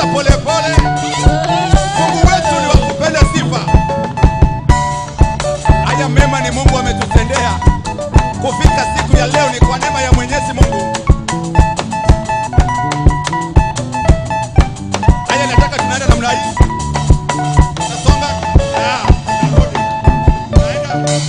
Tunaanza pole pole. Mungu wetu ni wa kupenda sifa. Haya mema ni Mungu ametutendea. Kufika siku ya leo ni kwa neema ya Mwenyezi Mungu. Haya nataka tunaenda namna hii. Tunasonga. Tunarudi. Tunaenda.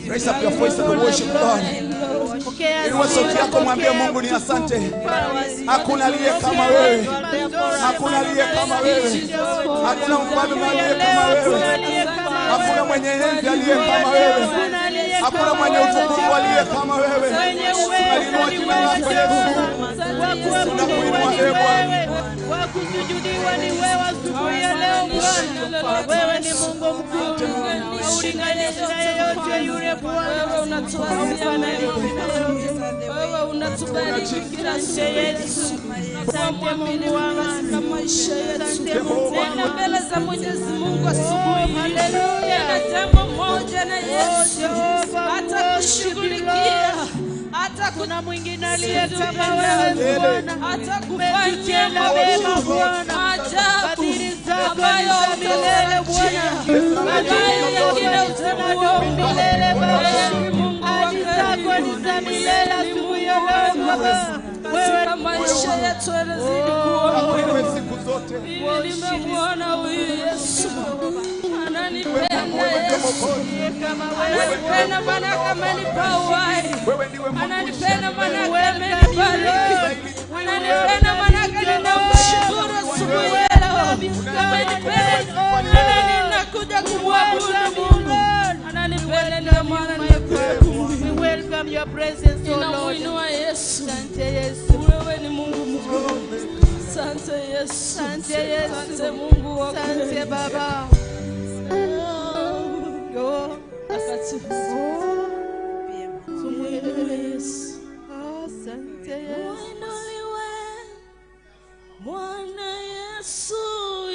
Raise up your voice and worship God. Inua sauti yako mwambie Mungu ni asante. Hakuna aliye kama wewe. Hakuna aliye kama wewe. Hakuna mfalme aliye kama wewe. Hakuna mwenye enzi aliye kama wewe. Hakuna mwenye utukufu aliye kama wewe. Tunainua jina lako Yesu. Tunakuinua Bwana. Wakusujudiwa ni wewe asubuhi ya leo Bwana. Wewe ni Mungu mkuu. Haulinganishi na yeyote yule Bwana. Wewe unatubariki. Wewe unatubariki kila Yesu. Asante Mungu wangu katika maisha yetu. Nenda mbele za Mwenyezi Mungu asubuhi. Haleluya. Na jambo moja na Yesu atakushughulikia. Hata kuna mwingine aliye kama wewe Bwana, hata kufanyia mema Bwana, ajabu ambayo milele Bwana, ambayo kila utamado milele Baba, hadi zako ni za milele asubuhi ya leo Baba. Wewe maisha yetu yanazidi kuwa na mwema. wewe siku zote. Nimemwona huyu Yesu. Ananipenda Wewe ndiye Yesu. Mwokozi. Ananipenda maana kama nipa uhai. Wewe ndiwe Mungu. Ananipenda maana amenibariki. Ananipenda maana ninamshukuru asubuhi ya leo. Ananipenda maana ninakuja kumwabudu Mungu. Ananipenda ndio maana We welcome your presence, O Lord. ninamuinua Yesu. Asante Yesu. Wewe ni Mungu mkuu. Asante Yesu. Asante Yesu. Asante Mungu wa kweli. Asante Baba. Go. Asante. Tumuinue Yesu. Asante Yesu. Inuliwe. Bwana Yesu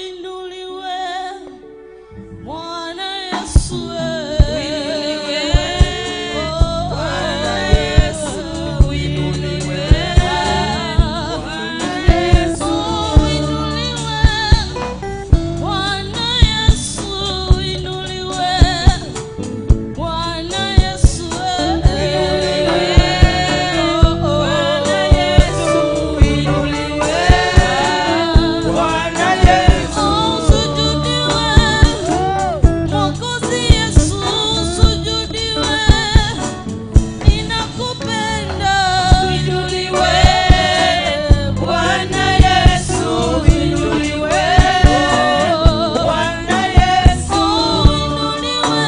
inuliwe. Bwana Yesu inuliwe. Bwana Yesu inuliwe. Bwana Yesu inuliwe. Bwana Yesu inuliwe. Bwana Yesu inuliwe. Bwana Yesu inuliwe. Bwana Yesu usujudiwe. Mwokozi Yesu usujudiwe. Ninakupenda inuliwe. Bwana Yesu inuliwe. Bwana Yesu inuliwe.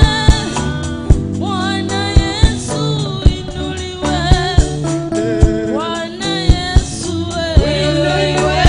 Bwana Yesu inuliwe. Bwana Yesu inuliwe.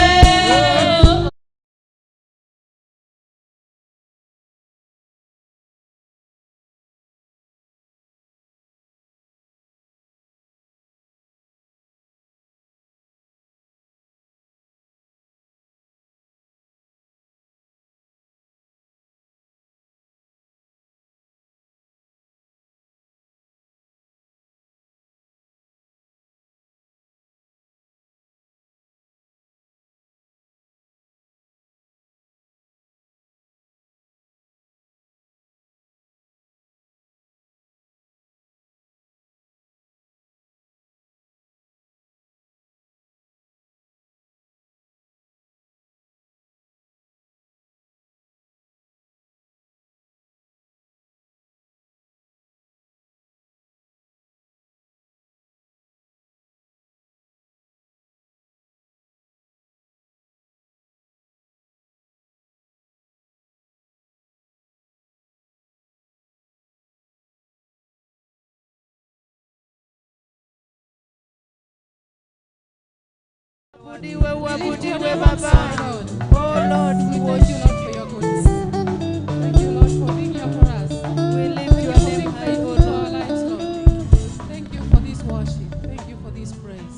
Uabudiwe, uabudiwe Baba. Oh Lord, we worship Thank you, Lord, for your goodness. Thank you, Lord, for being here for us. We lift your name high, O Thank you for our Lord. lives, Lord. Thank you for this worship. Thank you for this praise.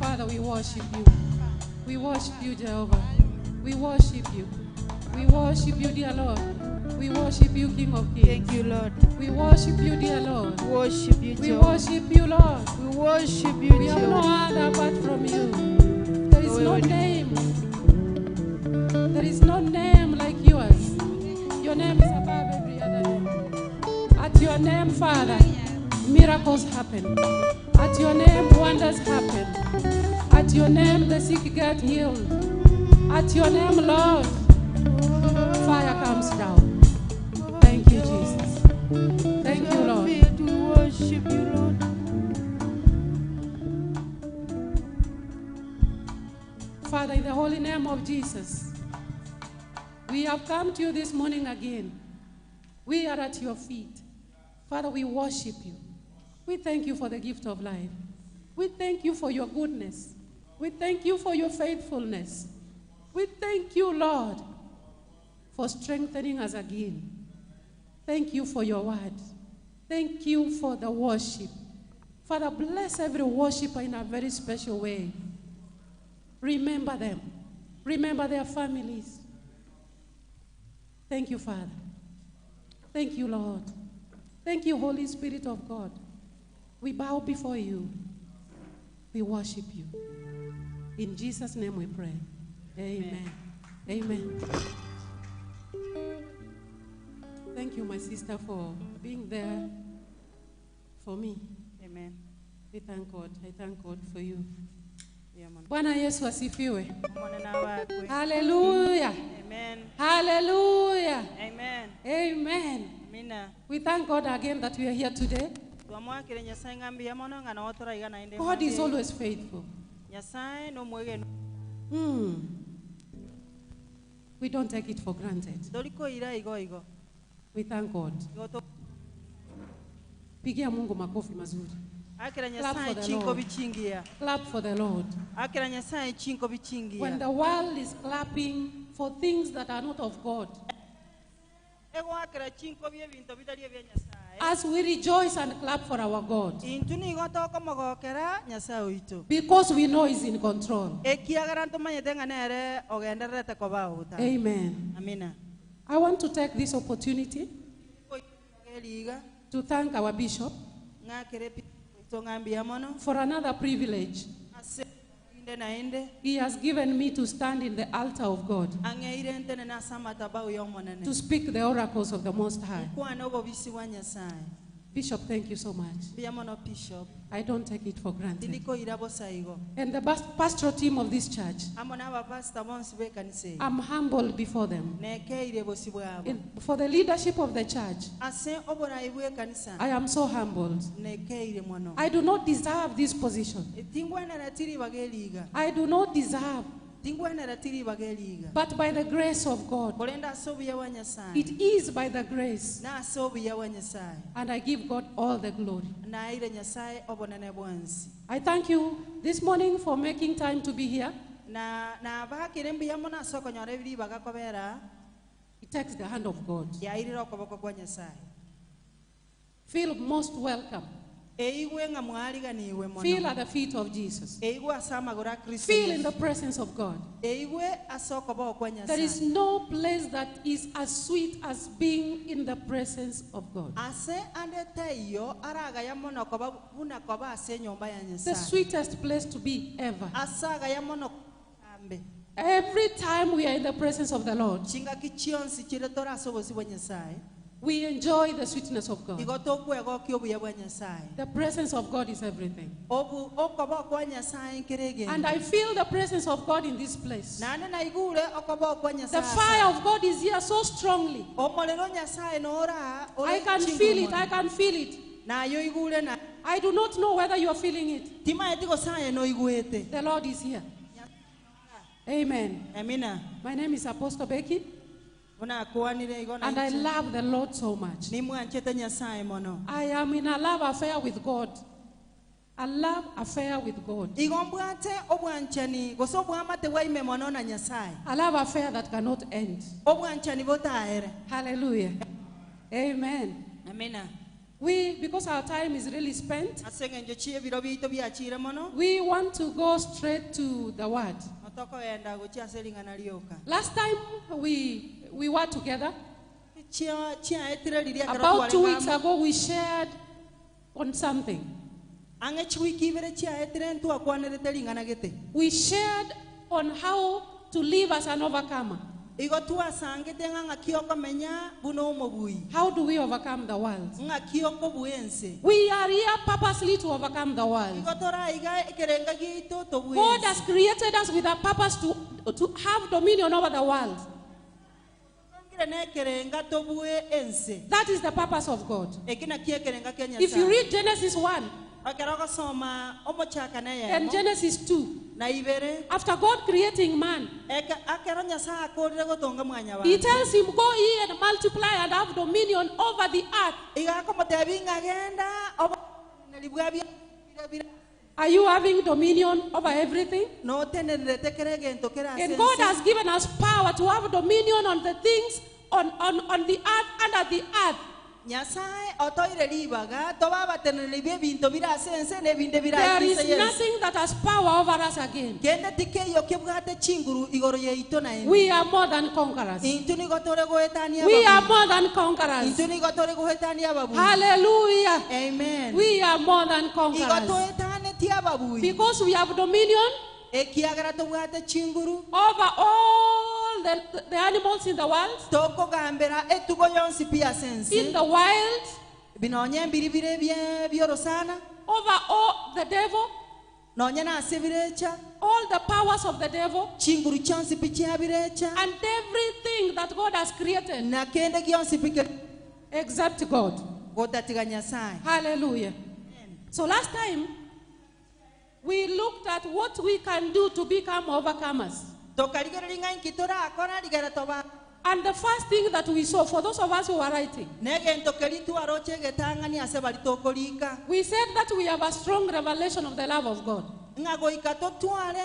Father, we worship you. We worship you, Jehovah. We worship you. We worship you, dear Lord. We worship you, King of Kings. Thank you, Lord. We worship you, dear Lord. Worship you, We Jehovah. worship you, Lord. We worship you, We have no Jehovah. other apart from you. There is no name. There is no name like yours. Your name is above every other name. At your name, Father, miracles happen. At your name, wonders happen. At your name, the sick get healed. At your name, Lord, fire comes down. Thank you, Jesus. Thank you, Lord. We worship you, Lord. Father, in the holy name of Jesus, we have come to you this morning again. We are at your feet. Father, we worship you. We thank you for the gift of life. We thank you for your goodness. We thank you for your faithfulness. We thank you, Lord, for strengthening us again. Thank you for your word. Thank you for the worship. Father, bless every worshiper in a very special way. Remember them. Remember their families. Thank you, Father. Thank you, Lord. Thank you, Holy Spirit of God. We bow before you. We worship you. In Jesus' name we pray. Amen. Amen. Thank you, my sister, for being there for me. Amen. We thank God. I thank God for you. Bwana Yesu asifiwe. Mwana wakwe. Hallelujah. Amen. Hallelujah. Amen. Amen. Amina. We thank God again that we are here today. Twamwakire Nyasaye ngambi ya mono ngana otora igana inde. God is always faithful. Nyasaye no mwege. We don't take it for granted. Doliko ira igo. We thank God. Pigia Mungu makofi mazuri. Akira Nyasaye chinko bichingia. Clap for the Lord. Akira Nyasaye chinko bichingia. When the world is clapping for things that are not of God, Ego akira chinko bie bintu bitali bya Nyasaye. as we rejoice and clap for our God, Intuni goto komogokera Nyasaye oito. because we know He's in control. Ekiagara ntumanyete nganere ogenderete kobauta. Amen. Amina. I want to take this opportunity to thank our bishop for another privilege he has given me to stand in the altar of God, to speak the oracles of the Most High. Bishop, thank you so much. I don't take it for granted. And the pastoral team of this church, I'm humbled before them. And for the leadership of the church, I am so humbled. I do not deserve this position. I do not deserve. But by the grace of God, it is by the grace, and I give God all the glory. I thank you this morning for making time to be here. It takes the hand of God. Feel most welcome. Feel at the feet of Jesus. Feel in the presence of God. There is no place that is as sweet as being in the presence of God. The sweetest place to be ever. Every time we are in the presence of the Lord, we enjoy the sweetness of God. The presence of God is everything. And I feel the presence of God in this place. The fire of God is here so strongly. I can feel it. I can feel it. I do not know whether you are feeling it. The Lord is here. Amen. My name is Apostle Becky. And I love the Lord so much. I am in a love affair with God. A love affair with God. A love affair that cannot end. Hallelujah. Amen. Because our time is really spent, we want to go straight to the word. Last time we were together, about 2 weeks ago, we shared on something. We shared on how to live as an overcomer. How do we overcome the world? We are here purposely to overcome the world. God has created us with a purpose to have dominion over the world. That is the purpose of God. If you read Genesis 1 and Genesis 2, after God creating man, He tells him, go ye and multiply and have dominion over the earth. Are you having dominion over everything? And God has given us power to have dominion on the things on the earth, under the earth. There is nothing that has power over us again. We are more than conquerors. We are more than conquerors. Hallelujah. Amen. We are more than conquerors. Because we have dominion over all the animals in the world. In the wild. Over all the devil. nonyana asibirecha all the powers of the devil, chinguru chonsi pichabirecha and everything that God has created na kende gionsi pike except God. godatiga Nyasaye. Hallelujah. So last time, we looked at what we can do to become overcomers. Tokaligeringa inkitora akona ligera toba And the first thing that we saw, for those of us who are writing, nege ntokelitu aroche getangani ase balitokolika we said that we have a strong revelation of the love of God. ngago ikato twale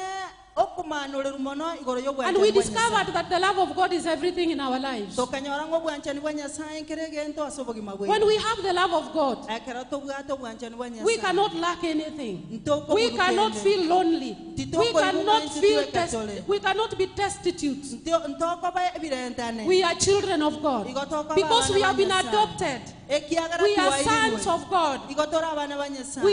okumanulira mono igoro yo And we discovered that the love of God is everything in our lives. tokanyora ngo bwanchani bwa Nyasaye kerege nto asobogima bwe When we have the love of God, akarato bwato bwanchani bwa Nyasaye we cannot lack anything. Ntoko We cannot bulukende. feel lonely. Titoko We cannot ibuga feel insi tuwe we cannot be destitute. ntoko ba ebirentane We are children of God because we have been adopted. ekiagara We are tuwairiwe. sons of God. igotora abana ba Nyasaye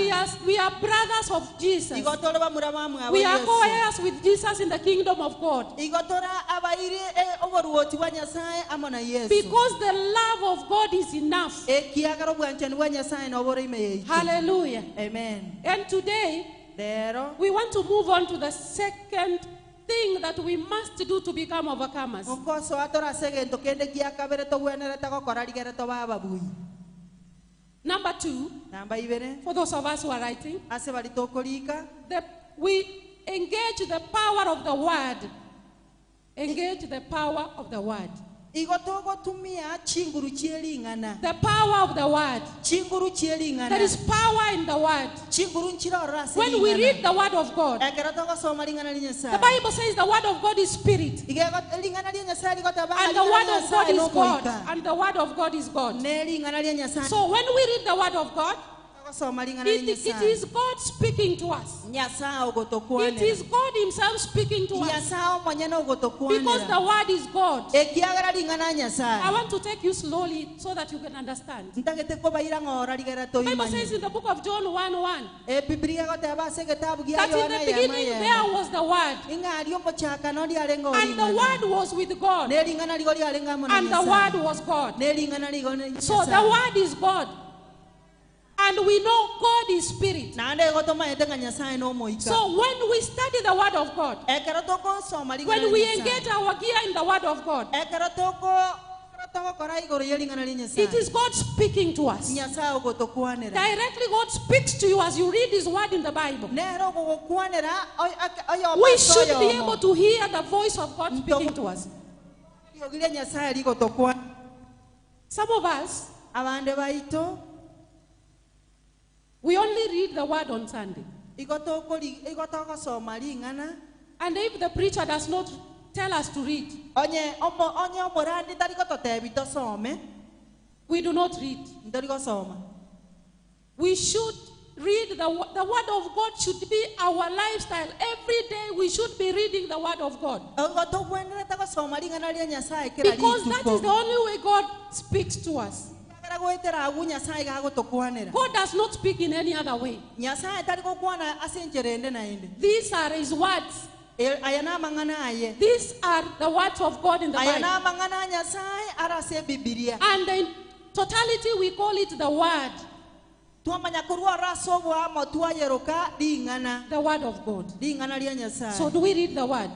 We are brothers of Jesus. igotora bamurama mwe We are co-heirs with Jesus in the kingdom of God. igotora abaire oboruoti bwa Nyasaye amona Yesu Because the love of God is enough. ekiagara bwanchani bwa Nyasaye no borime yeyi Hallelujah. amen And today, lero we want to move on to the second thing that we must do to become overcomers. okoso atora segento kende giakabere to wenereta gokora ligere to bababui Number 2, namba ibere for those of us who are writing, ase balitokolika we engage the power of the word. Engage the power of the word. igotogo tumia chinguru chielingana The power of the word. chinguru chielingana There is power in the word. chinguru nchirora When we read the word of God, ekerato gosoma lingana the linyasa Bible says the word of God is spirit. igego lingana linyasa ligotaba And the word of God is God. And the word of God is God. ne lingana linyasa So when we read the word of God, gosoma lingana it linyasa is God speaking to us. nyasa ogotokwane It is God himself speaking to us. nyasa omanya no ogotokwane Because the word is God. ekiagara lingana I nyasa want to take you slowly so that you can understand. ntagete ko bayira ngora ligera to The Bible imanya says in the book of John 1:1 biblia gotaba se kitabu gya that in Yohana the beginning there was the word, ingali omochaka no lialenga and the word was with God, ne lingana ligo lialenga mona and the word was God. ne lingana ligo So the word is God. And we know God is spirit. nande gotoma yetenga Nyasaye no moika So when we study the word of God, ekerato ko soma lingana when we engage our gear in the word of God, ekerato ko kora igoro yelingana linyasa it is God speaking to us. Nyasaye ogotokwanera Directly God speaks to you as you read his word in the Bible. nero ogokwanera oyo We should be able to hear the voice of God speaking to us. yogire Nyasaye ligotokwa Some of us, abande baito we only read the word on Sunday. igotoko soma lingana And if the preacher does not tell us to read, onye omorandi tari gototebi tosome we do not read. ndori gosoma We should read the word of God should be our lifestyle. Every day we should be reading the word of God. ogotogwenera tagosoma lingana lya Nyasaye kera Because that is the only way God speaks to us. gwetera agu Nyasaye gagotokwanera God does not speak in any other way. Nyasaye tari gokwana asenjerende naende These are his words. ayana mangana aye These are the words of God in the Bible. ayana mangana Nyasaye arase Biblia And in totality we call it the word. twamanya kurwa raso bwa motwa yeroka lingana The word of God. lingana lya Nyasaye So do we read the word?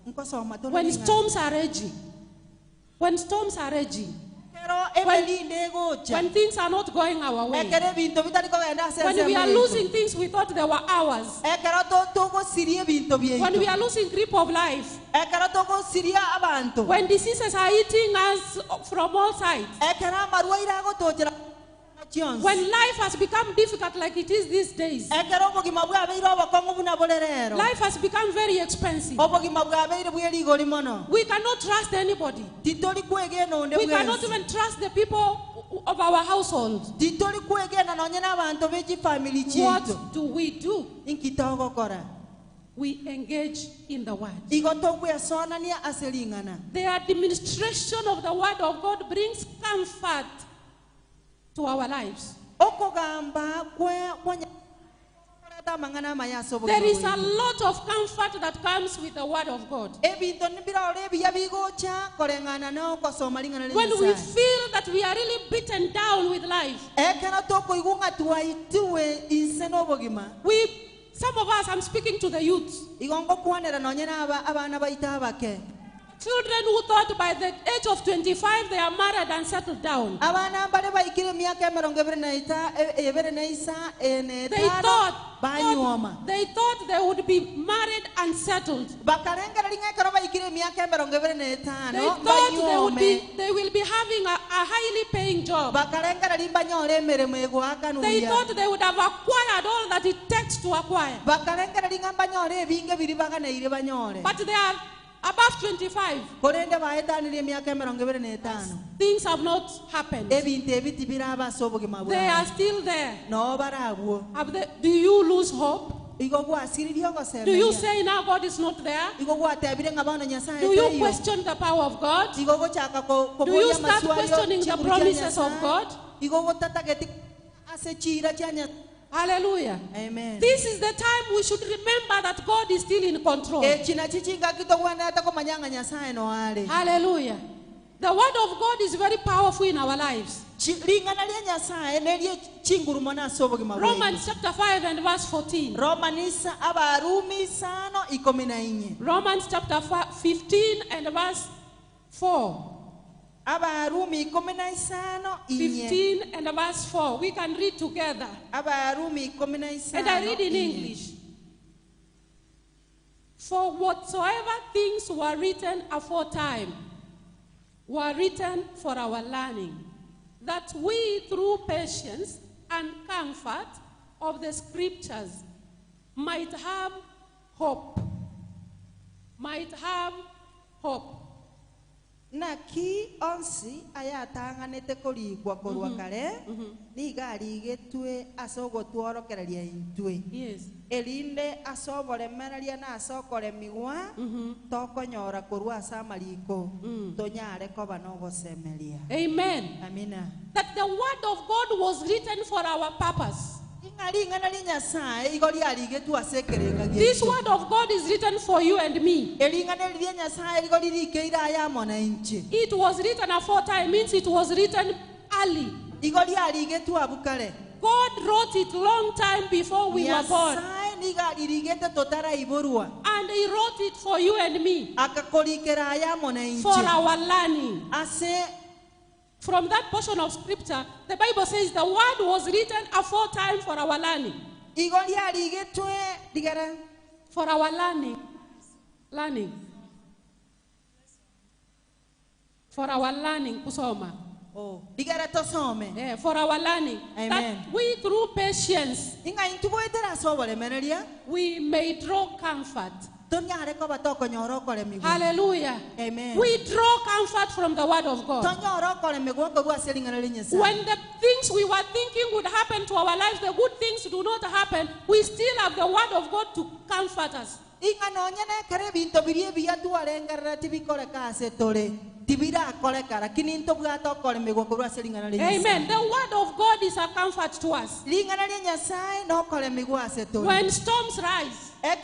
nkosoma to When storms are raging. When storms are raging. pero ebelinde gocha When things are not going our way. ekere bintu bitari kogenda ase When we are losing things we thought they were ours. ekero togo sirie bintu byeitu When we are losing grip of life. ekero togo siria abantu When diseases are eating us from all sides. ekero amarwaire agotochera chionse When life has become difficult like it is these days. ekero obogima bwabeire obokongo buna bolerero Life has become very expensive. obogima bwabeire bwerigori mono We cannot trust anybody. titori kwegena onde We cannot bwensi even trust the people of our household. titori kwegena nonye n'abantu b'eki family kyeitu What do we do? inkitogokora We engage in the word. igotogwesonania aselingana The administration of the word of God brings comfort to our lives. okogamba mangana amayaso There is a lot of comfort that comes with the word of God. ebintu nibirore ebiya bigocha korengana n'okosoma lingana When we lya feel that we are really beaten down with life, ekero tokoigunga tuwaitiwe inse n'obogima we some of us, I'm speaking to the youth. Igongo kuanera nonyena abana baita abake. Children who thought by the age of 25 they are married and settled down. Abana bare baikire miaka 29 They thought they would be married and settled. They thought they will be having a highly paying job. They thought they would have acquired all that it takes to acquire. But they are above 25. Things have not happened. They are still there. Do you lose hope? Do you say now God is not there? Do you question the power of God? Do you start questioning the promises of God? Hallelujah. Amen. This is the time we should remember that God is still in control. Hallelujah. The word of God is very powerful in our lives. Romans chapter 5 and verse 14. Romans chapter 15 and verse 4. 15 and verse 4. We can read together. And I read in English. For whatsoever things were written aforetime were written for our learning, that we through patience and comfort of the scriptures might have hope. Might have hope. Naki onsi ayatanganete koligwa korwa kare ni gari getwe asogo tuorokereria intwe. Yes. Elinde asobore meraria na asokore migwa tokonyora korwa samariko tonyare koba no gosemeria. Amen. Amina. That the word of God was written for our purpose. This word of God is written for you and me. It was written aforetime, means it was written early. God wrote it long time before we were born. And He wrote it for you and me. For our learning. From that portion of scripture, the Bible says the word was written aforetime for our learning. For our learning. Learning. For our learning. Kusoma. Oh. Yeah, for our learning. Amen. That we through patience we may draw comfort. Hallelujah. Amen. We draw comfort from the word of God. When the things we were thinking would happen to our lives, the good things do not happen, we still have the word of God to comfort us. Amen. The word of God is a comfort to us. When storms rise, and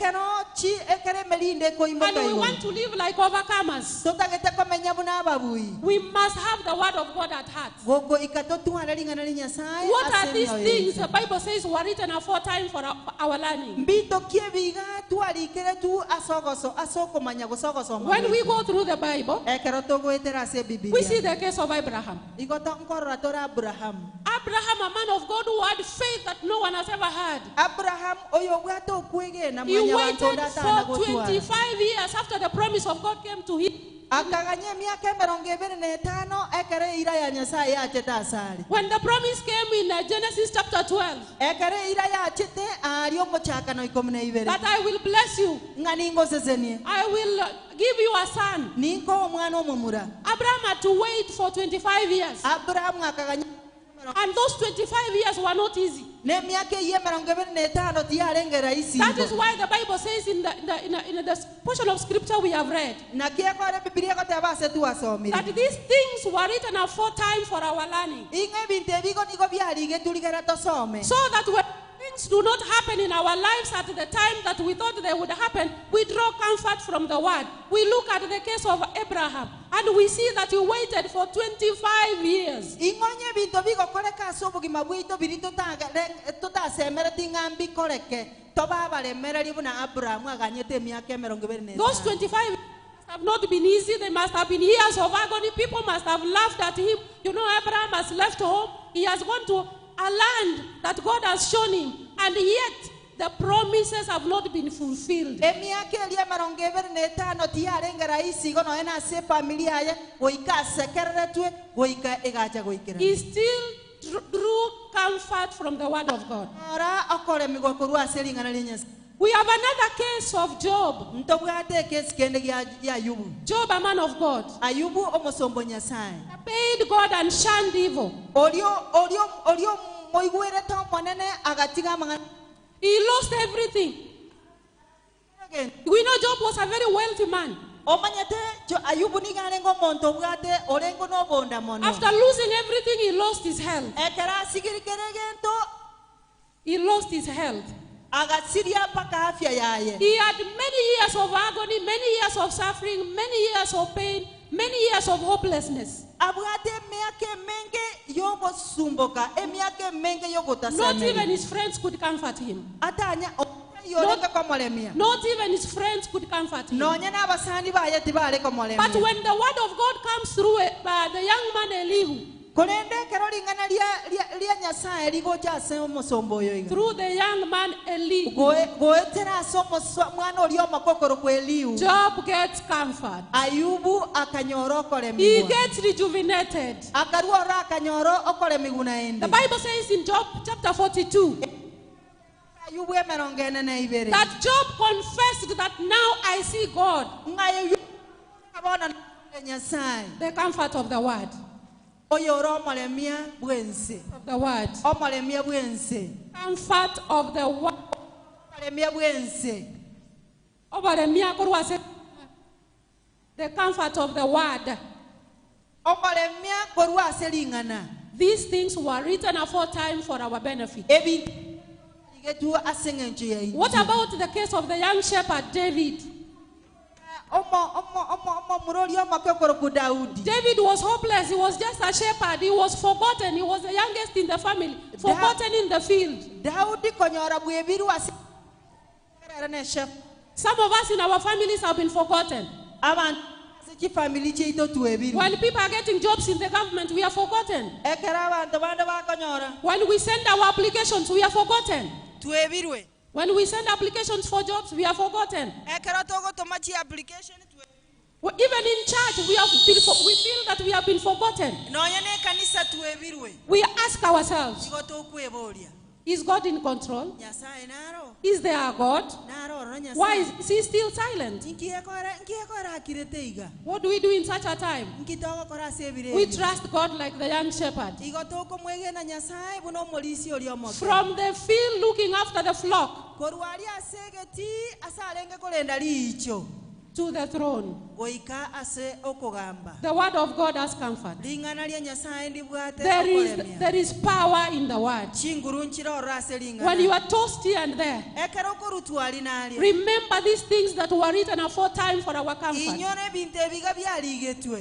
we want to live like overcomers, we must have the word of God at heart. What are these things the Bible says were written aforetime for our learning? When we go through the Bible, we see the case of Abraham. Abraham, a man of God who had faith that no one has ever had. He waited for 25 years after the promise of God came to him. When the promise came in Genesis chapter 12, that I will bless you, I will give you a son. Abraham had to wait for 25 years. And those 25 years were not easy. That is why the Bible says in the portion of scripture we have read that these things were written aforetime for our learning, so that when things do not happen in our lives at the time that we thought they would happen, we draw comfort from the word. We look at the case of Abraham and we see that he waited for 25 years. Ingonye bintu bikokoreka asubugima bwito birito tutasemere tingambi koreke toba balemere libuna Abraham aganyete emyaka 25. Those 25 years have not been easy. They must have been years of agony. People must have laughed at him. You know, Abraham has left home. He has gone to a land that God has shown him, and yet the promises have not been fulfilled. He still drew comfort from the word of God. We have another case of Job. Job, a man of God, paid God and shunned evil. He lost everything. We know Job was a very wealthy man. After losing everything, he lost his health. He lost his health. He had many years of agony, many years of suffering, many years of pain, many years of hopelessness. Not even his friends could comfort him. Not even his friends could comfort him. But when the word of God comes through the young man Elihu, through the young man Elihu, Job gets comfort. He gets rejuvenated. The Bible says in Job chapter 42 that Job confessed that now I see God. The comfort of the word. Of the word. Comfort of the word. The comfort of the word. These things were written aforetime for our benefit. What about the case of the young shepherd David? David was hopeless. He was just a shepherd. He was forgotten. He was the youngest in the family, forgotten in the field. Some of us in our families have been forgotten. When people are getting jobs in the government, we are forgotten. When we send our applications, we are forgotten. When we send applications for jobs, we are forgotten. Well, even in church, we feel that we have been forgotten. We ask ourselves, is God in control? Is there a God? Why is he still silent? What do we do in such a time? We trust God like the young shepherd. From the field looking after the flock to the throne. The word of God has comfort. There is power in the word. When you are tossed here and there, remember these things that were written aforetime for our comfort.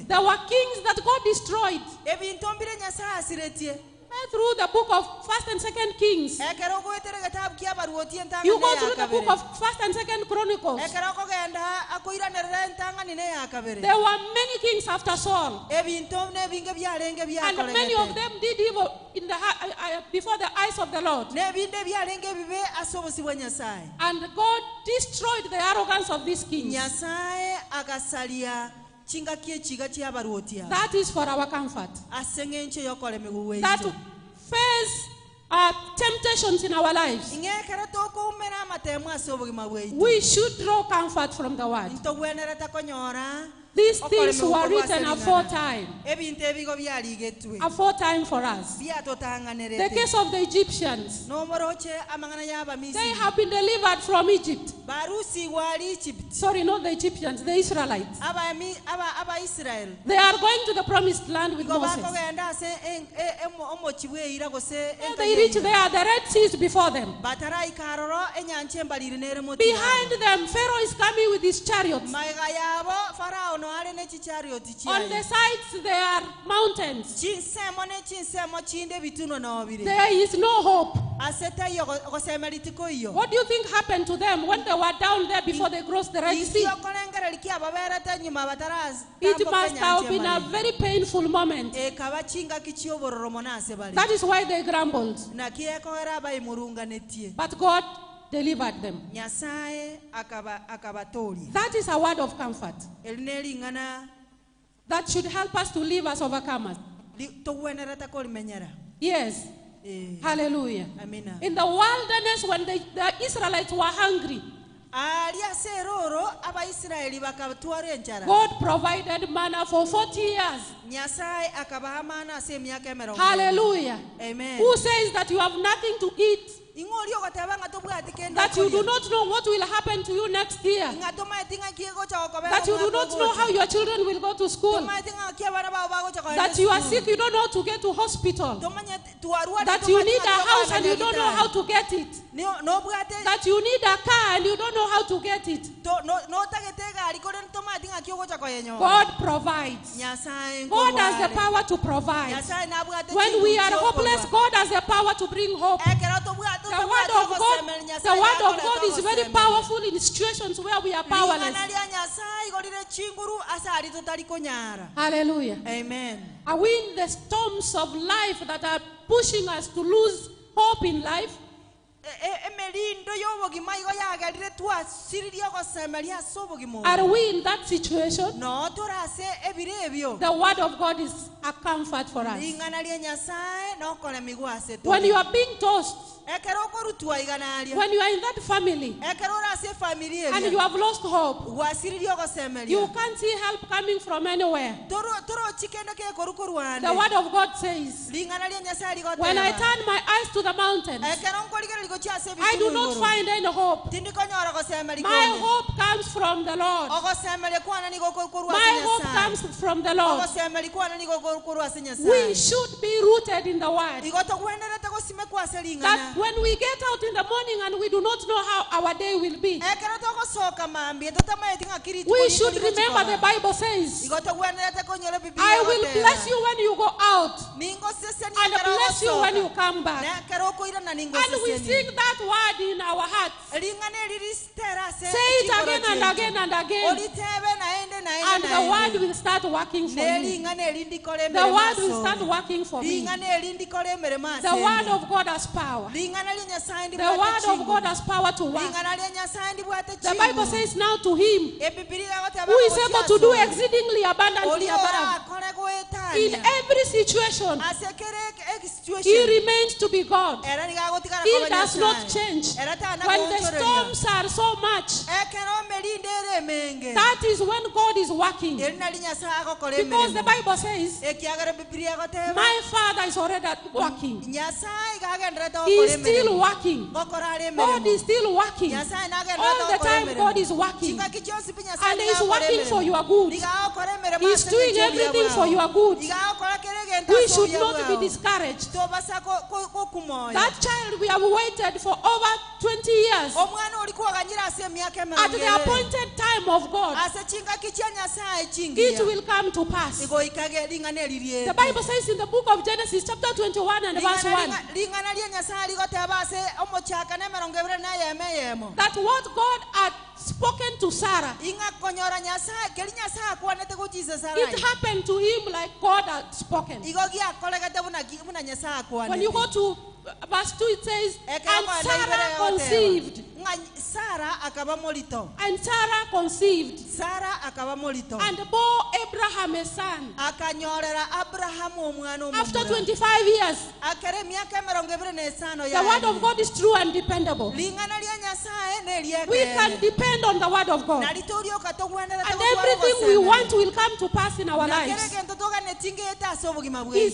There were kings that God destroyed. Through the book of 1st and 2nd Kings. You go through the book of 1st and 2nd Chronicles. There were many kings after Saul. And many of them did evil before the eyes of the Lord. And God destroyed the arrogance of these kings. That is for our comfort. That face temptations in our lives. We should draw comfort from the word. These things were written aforetime. ebintu ebigo byaligettwe Aforetime for us. The byatotanganerete case of the Egyptians. n'omoroche amangana They y'abamisiri have been delivered from Egypt. barusi wali Egypt Sorry, not the Egyptians, the Israelites. aba-Israel They are going to the promised land with go Moses. bakogenda ase omokibweira gose When they reach there, the Red Sea is before them. batarayikaroro enyanja embalire neremo Behind them, Pharaoh is coming with his chariots. mayiga yabo farao no ale n'ekikyarioti On the kyaye sides, there are mountains. kinseemo n'ekinseemo kinde bituno n'obire There is no hope. ase tayo ogosemelitiko iyo What do you think happened to them when they were down there before they crossed the Red Sea? isiokolengera likiababerete nyuma batarazi It must have been a very painful moment. ekaba kinga kikyoboromo nase bali That is why they grumbled. nakiekogera abayimurunganetie But God delivered them. nyasaye akabatoolia That is a word of comfort eri neringana that should help us to live as overcomers. towenerete kolimenyera Yes. Hallelujah. amina In the wilderness, when the Israelites were hungry, ali ase eroro abaisiraeli bakatwara enjara God provided manna for 40 years. nyasaye akabaha maana ase emyaka emerongo Hallelujah. amen Who says that you have nothing to eat? ing'oli okotebanga tobwati kenda That you do not know what will happen to you next year? nga tomaetinga kiego kyagokobera That you do not know how your children will go to school? tomaetinga kiabana bao bagocha That you are sick, you don't know how to get to hospital? That you need a house and you don't know how to get it? nobwate That you need a car and you don't know how to get it? notagetega alikore tomaetinga kiogocha koyenyo God provides. nyasaye God has the power to provide. nyasaye nabwate When we are hopeless, God has the power to bring hope. ekera tobwate The word of God is very powerful in situations where we are powerless. lingana nyasaye golire chinguru asali totali konyara Hallelujah. amen Are we in the storms of life that are pushing us to lose hope in life? emelindo y'obogima igo yagerire twasiririe ogosemeria ase obogima Are we in that situation? no torase ebire ebyo The word of God is a comfort for us. lingana lya nyasaye nokolemigwa ase When you are being tossed, ekera okorutwa igana lya when you are in that family ekera ora ase family and you ebyo have lost hope, wasiririe ogosemeria you can't see help coming from anywhere. toro chikendo kekorukorwande The word of God says, lingana lya nyasaye ligoteba when I turn my eyes to the mountains, ekera onkoligera ligo kyase I do not find any hope. tindikonyora gosemeria My hope comes from the Lord. ogosemeria kwana nigo kokorwa My hope comes from the Lord. ogosemeria kwana nigo kokorwa ase We nyasaye should be rooted in the word. igoto gwenderete gosime kwase That lingana when we get out in the morning and we do not know how our day will be, ekera togosoka mambi totamaeti ngakiri we should remember the Bible says, igoto gwenderete konyora biblia I will bless you when you go out ningo seseni and bless you when you come back. nekera okoira na ningo And we seseni sing that word in our hearts. lingana liristera se Say it again and again and again. olitebe naende And the word will start working for you. lingana elindikole The word will start working for me. lingana elindikole emerema The word of God has power. lingana lya nyasaye ndi The word of God has power to work. lingana lya nyasaye ndi bwate The Bible says now to him ebiblia goteba who is able to do exceedingly abundantly above. akole In goetania every situation, asekere he situation remains to be God. era nigagotikana He does not change. era tana When the storms are so much, ekero melindere menge that is when God is working. erina lya nyasaye agokole Because the emirimo Bible says, ekiagara biblia goteba my Father is already working. nyasaye gagenderete He is gokole still emirimo working. gokora ali God emirimo is still working. nyasaye nagenderete All the gokole time emirimo God is working. chingaki kyonsi pi nyasaye And He is nigakole working emirimo. for your good. Nigakole emirimo He's ase doing ebintu everything byabwawe. for your good. Nigakole kere gento We ase should obuya not be bwawe. discouraged. Tobasa kumoya That child we have waited for over 20 years omwana oli kwaganyira ase emyaka at the emirongere appointed time of God. ase chingaki kya nyasaye It chingiya will come to pass. igoikage lingana elirye The Bible says in the book of Genesis chapter 21 and verse 1 lingana lya nyasaye ligoteba ase omochaka n'emirongo ebiri n'eyemo that what God had spoken to Sarah, ing'akonyora nyasaye keri nyasaye akwanete gochise it sarai happened to him like God had spoken. igo giakolegete buna nyasaye When you akwanete go to verse 2, it says, and Ekero Sarah kwa conceived. Sara akaba molito And Sarah conceived Sara akaba molito and bore Abraham a son. akanyorera Abrahamu omwana After omumura 25 years, akere emyaka emirongo ebiri n'esano the word of God is true and dependable. lingana lya We can depend on the word of God. And everything we want will come to pass in our lives. Is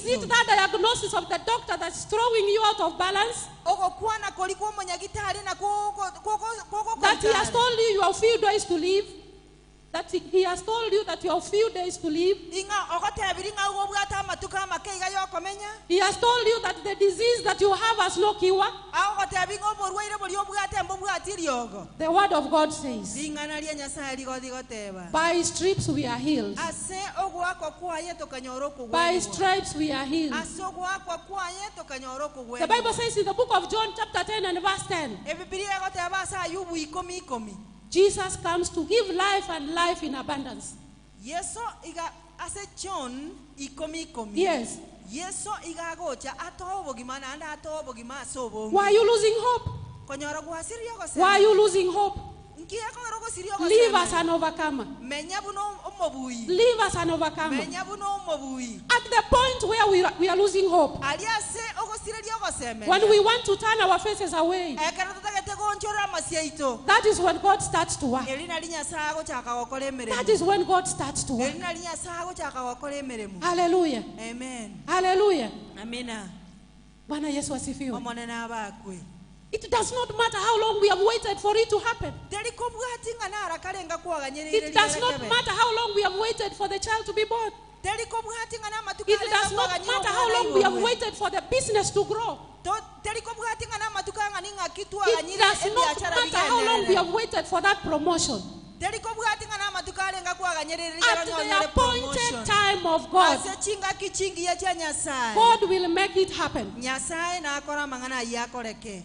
it that diagnosis of the doctor that's throwing you out of balance? That he has told you have few days to live? That he has told you that you have few days to live? He has told you that the disease that you have has no cure? The word of God says, by his stripes we are healed. By his stripes we are healed. The Bible says in the book of John chapter 10 and verse 10, Jesus comes to give life and life in abundance. Yes. Why are you losing hope? Why are you losing hope? Live as an overcomer. Live as an overcomer. At the point where we are losing hope, when we want to turn our faces away, that is when God starts to work. That is when God starts to work. Hallelujah. Amen. Hallelujah. Amina. Bwana Yesu asifiwe. It does not matter how long we have waited for it to happen. It does not matter how long we have waited for the child to be born. It does not matter how long we have waited for the business to grow. It does not matter how long we have waited for that promotion. At the appointed time of God, God will make it happen.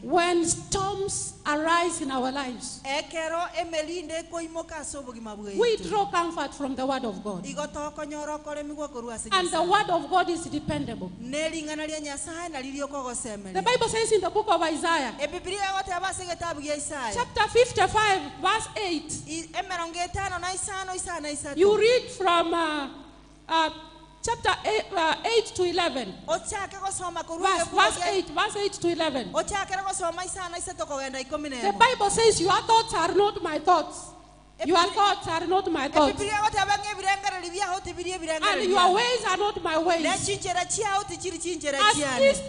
When storms arise in our lives, we draw comfort from the word of God. And the word of God is dependable. The Bible says in the book of Isaiah, chapter 55, verse 8, you read from chapter 8 to 11. Verse 8 to 11. The Bible says, your thoughts are not my thoughts. Your thoughts are not my thoughts. And your ways are not my ways. As east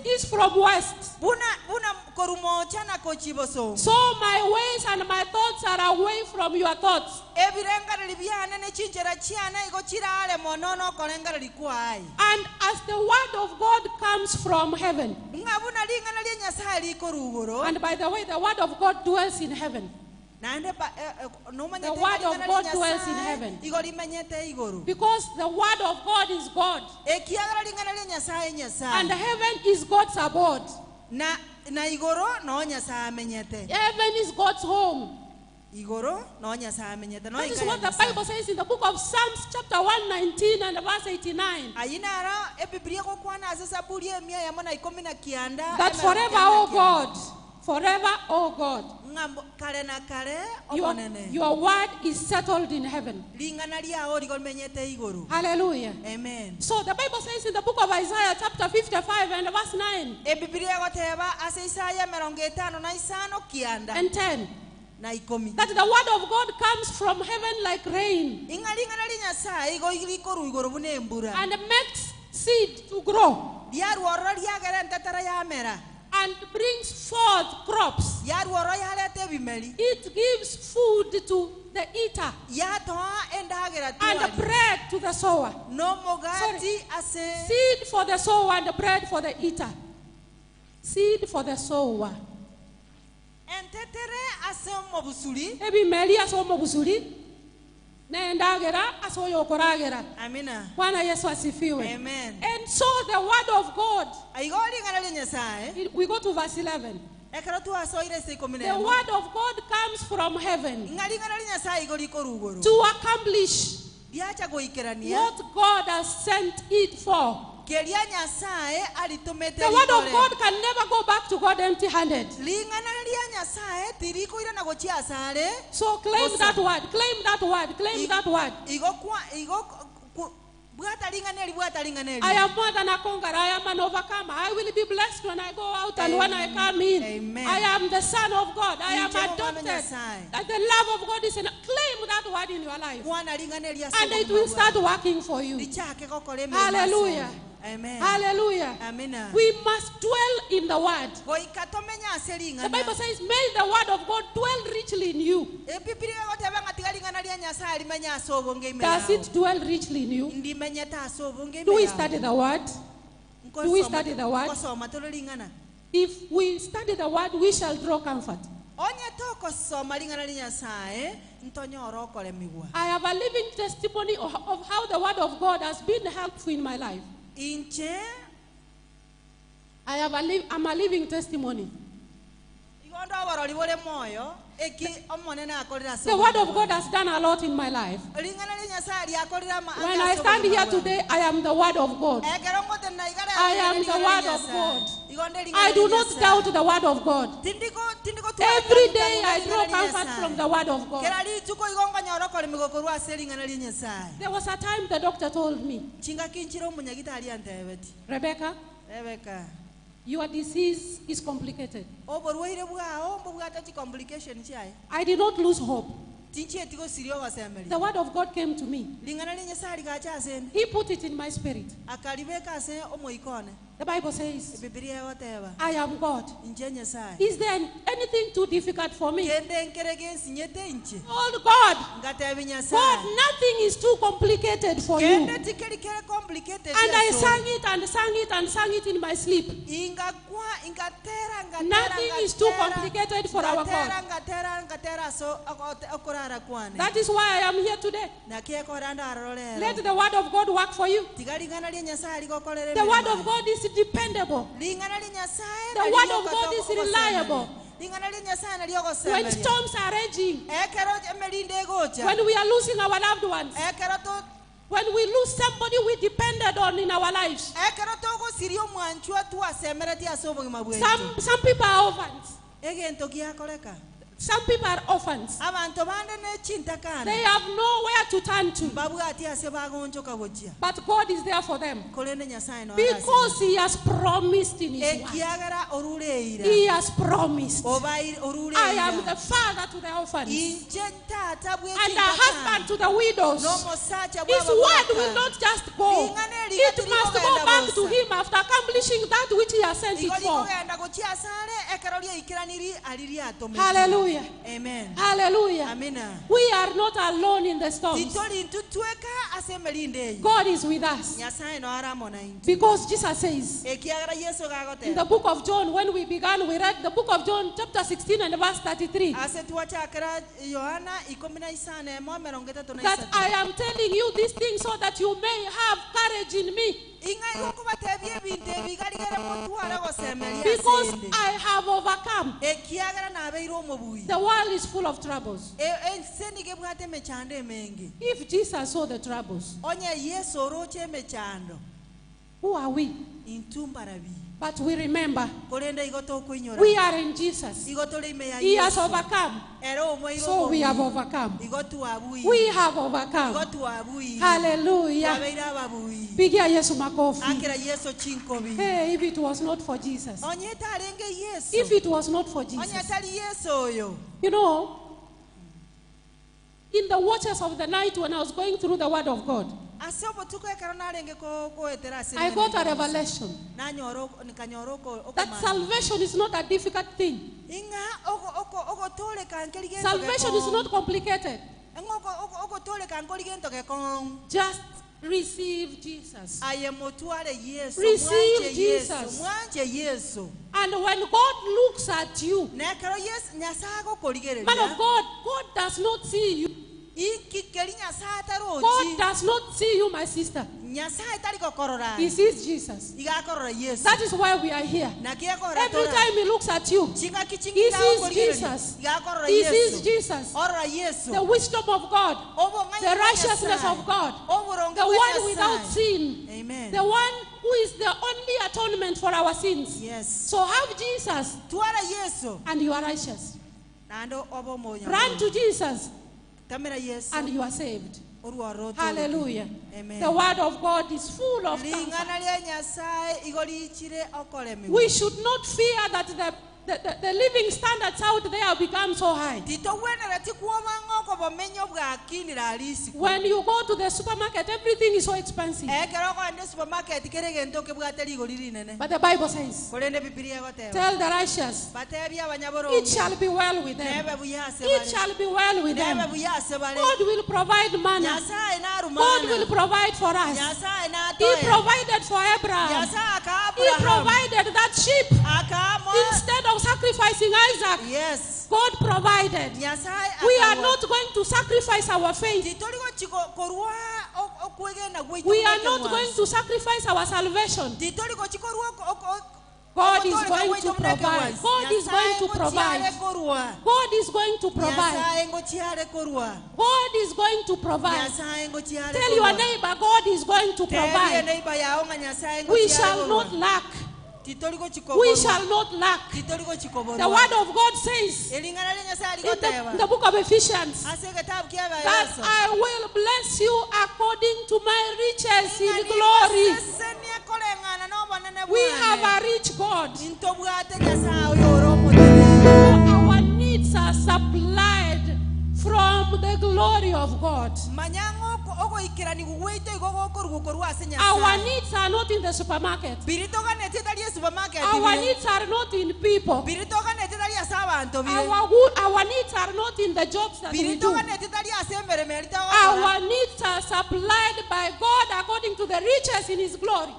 is from west, so my ways and my thoughts are away from your thoughts. And as the word of God comes from heaven, and by the way, the word of God dwells in heaven. The word of God dwells in heaven. Because the word of God is God. And heaven is God's abode. Heaven is God's home. That is what the Bible says in the book of Psalms chapter 119 and verse 89. That forever, O God, forever, O God, your word is settled in heaven. Hallelujah. Amen. So the Bible says in the book of Isaiah chapter 55 and verse 9 and 10 that the word of God comes from heaven like rain and makes seed to grow and brings forth crops. It gives food to the eater and bread to the sower. Seed for the sower and bread for the eater. Seed for the sower. Ebi meli asomo busuri. Amina. Bwana Yesu asifiwe. Amen. And so the word of God, we go to verse 11. The word of God comes from heaven to accomplish what God has sent it for. The word of God can never go back to God empty-handed. So claim that word, claim that word, claim that word. I am more than a conqueror. I am an overcomer. I will be blessed when I go out and when I come in. Amen. I am the son of God. I am Inje adopted. mwana Nyasaye. That the love of God is in. Claim that word in your life. And it will And start working for you. Hallelujah. Amen. Hallelujah. Amen. We must dwell in the word. The Bible says, may the word of God dwell richly in you. Does it dwell richly in you? Do we study the word? Do we study the word? If we study the word, we shall draw comfort. I have a living testimony of how the word of God has been helpful in my life. I'm a living testimony. The word of God has done a lot in my life. When I stand here today, I am the word of God. I am the word of God. I do not doubt the word of God. Every day I draw comfort from the word of God. There was a time the doctor told me, Rebecca, your disease is complicated. I did not lose hope. The word of God came to me. He put it in my spirit. The Bible says, I am God. Is there anything too difficult for me? Oh God, nothing is too complicated for you. And I sang it and sang it and sang it in my sleep. Nothing is too complicated for our God. That is why I am here today. Let the word of God work for you. The word of God is dependable. The word of God is reliable. When storms are raging, when we are losing our loved ones, when we lose somebody we depended on in our lives, some people are orphans. Some people are orphans. They have nowhere to turn to. But God is there for them. Because He has promised in His word. He has promised. I am the father to the orphans and a husband to the widows. His word will not just go. It must go back to Him after accomplishing that which He has sent it for. Hallelujah. Amen. Hallelujah. Amen. We are not alone in the storms. God is with us. Because Jesus says in the book of John, when we began, we read the book of John chapter 16 and verse 33. That I am telling you these things so that you may have courage in me. Because I have overcome. The world is full of troubles. If Jesus saw the troubles, who are we? But we remember, we are in Jesus. He has overcome. So we have overcome. We have overcome. Hallelujah. Pigia Yesu makofi. Hey, if it was not for Jesus. If it was not for Jesus. You know, in the watches of the night when I was going through the word of God, I got a revelation that salvation is not a difficult thing. Salvation is not complicated. Just receive Jesus. Receive Jesus. And when God looks at you, man of God, God does not see you. God does not see you, my sister. He sees Jesus. That is why we are here. Every time He looks at you, He sees Jesus. He sees Jesus. The wisdom of God. The righteousness of God. The one without sin. Amen. The one who is the only atonement for our sins. Yes. So have Jesus and you are righteous. Run to Jesus and you are saved. Hallelujah. Amen. The word of God is full of comfort. We should not fear that the living standards out there become so high. When you go to the supermarket, everything is so expensive. But the Bible says, tell the righteous, it shall be well with them. It shall be well with them. God will provide manna. God will provide for us. He provided for Abraham. He provided that sheep. Instead of sacrificing Isaac, yes, God provided. We are not going to sacrifice our faith. We are not going to sacrifice our salvation. God is going to provide. God is going to provide. God is going to provide. God is going to provide. Tell your neighbor, God is going to provide. We shall not lack. We shall not lack. The word of God says in the book of Ephesians that I will bless you according to my riches in glory. We have a rich God. Our needs are supplied from the glory of God. Our needs are not in the supermarket. Our needs are not in people. Our needs are not in the jobs that we do. Our needs are supplied by God according to the riches in His glory.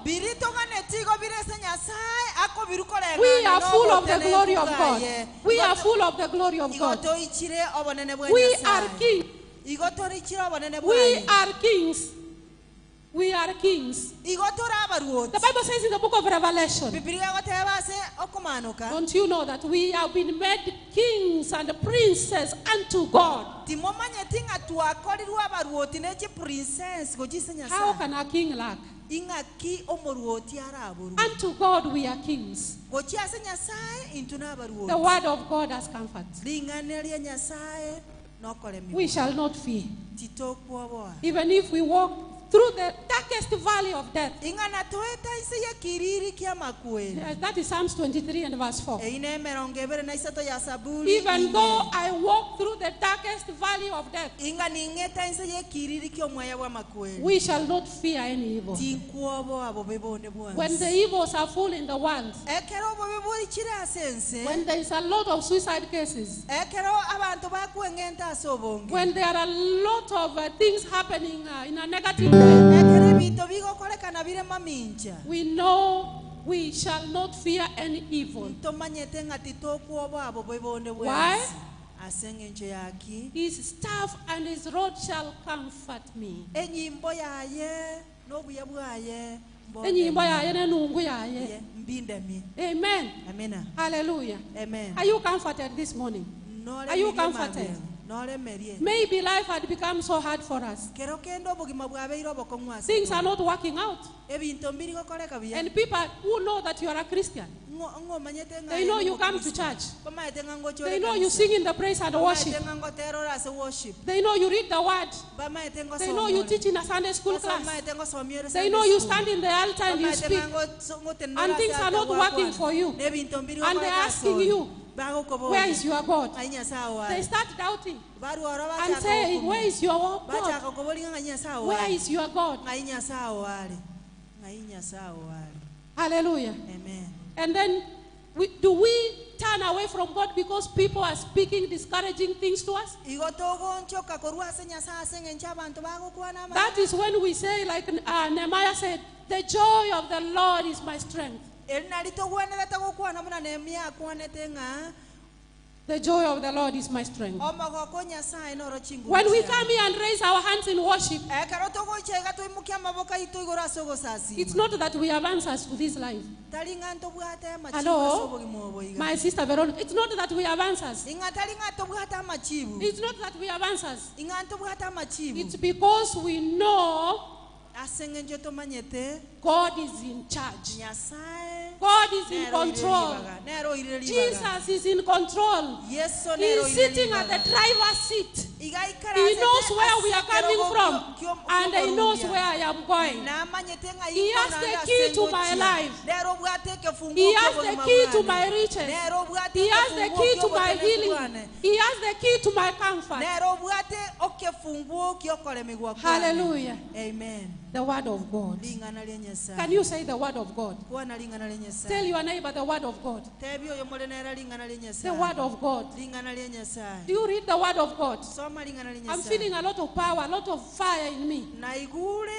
We are full of the glory of God. We are full of the glory of God. We are kings. We are kings. We are kings. The Bible says in the book of Revelation, don't you know that we have been made kings and princes unto God? How can a king lack? Unto God we are kings. The word of God has comfort. We shall not fear. Even if we walk through the darkest valley of death. That is Psalms 23 and verse 4. Even though I walk through the darkest valley of death, we shall not fear any evil. When the evils are full in the world, when there is a lot of suicide cases, when there are a lot of things happening in a negative way, we know we shall not fear any evil. Why? His staff and his rod shall comfort me. Amen. Amen. Hallelujah. Amen. Are you comforted this morning? Are you comforted? Maybe life had become so hard for us. Things are not working out. And people who know that you are a Christian, they know you come to church. They know you sing in the praise and worship. They know you read the word. They know you teach in a Sunday school class. They know you stand in the altar and you speak. And things are not working for you. And they're asking you, where is your God? They start doubting and saying, where is your God? Where is your God? Hallelujah. Amen. And then do we turn away from God because people are speaking discouraging things to us? That is when we say, like Nehemiah said, the joy of the Lord is my strength. The joy of the Lord is my strength. When we come here and raise our hands in worship, it's not that we have answers to this life. Hello? My sister Veronica, it's not that we have answers. It's not that we have answers. It's because we know God is in charge. Nyasaye God is in nero control. irelibaga, nero irelibaga. Jesus is in control. Yesu He nero is sitting at irelibaga. the driver's seat. Igaikara He asete knows where we are asekero coming go from, kyo- and He knows kyokorundia. where I am going. Namanyete nga He iko has nanga the key to asengo my chia. life. Nero bwate ke funguo He kyo has the buli key to mabwane. my riches. Nero bwate He ke has the funguo key kyo to my botene healing. bwane. He has the key to my comfort. Nero bwate oke funguo kyo kolemegwa kwane. Hallelujah. Amen. The word of God. Lingana lya Nyasaye. Can you say the word of God? Kuwana lingana lya Nyasaye. Tell your neighbor the word of God. Tebi oyo mulenera lingana lya Nyasaye. The word of God. Lingana lya Nyasaye. Do you read the word of God? Soma lingana lya I'm Nyasaye. feeling a lot of power, a lot of fire in me. Naigule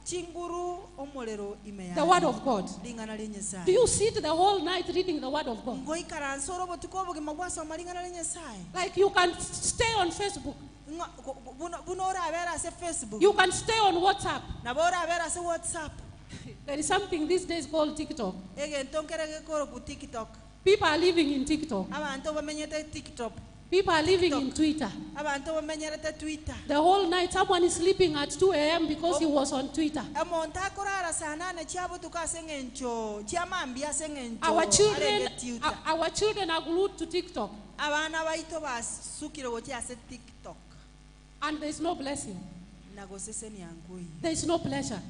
chinguru omulero imeya. The word of God. Lingana lya Nyasaye. Do you sit the whole night reading the word of God? Ngoikara nsoro botukobo gemagwasoma lingana lya Nyasaye. Like you can stay on Facebook. Buno orabera se Facebook. You can stay on WhatsApp. Nabora abera se WhatsApp. There is something these days called TikTok. Ege ntonkere gekoro ku TikTok. People are living in TikTok. Abantu bamenyete TikTok. People are living in Twitter. Abantu bamenyerete Twitter. The whole night someone is sleeping at 2 a.m. because he was on Twitter. Emonta korara sana ne chiabo tukasengencho. Chiamambi asengencho. Our children are glued to TikTok. Abana baito basukire wote ase TikTok. And there is no blessing. Nagosese ni angoi. There is no pleasure.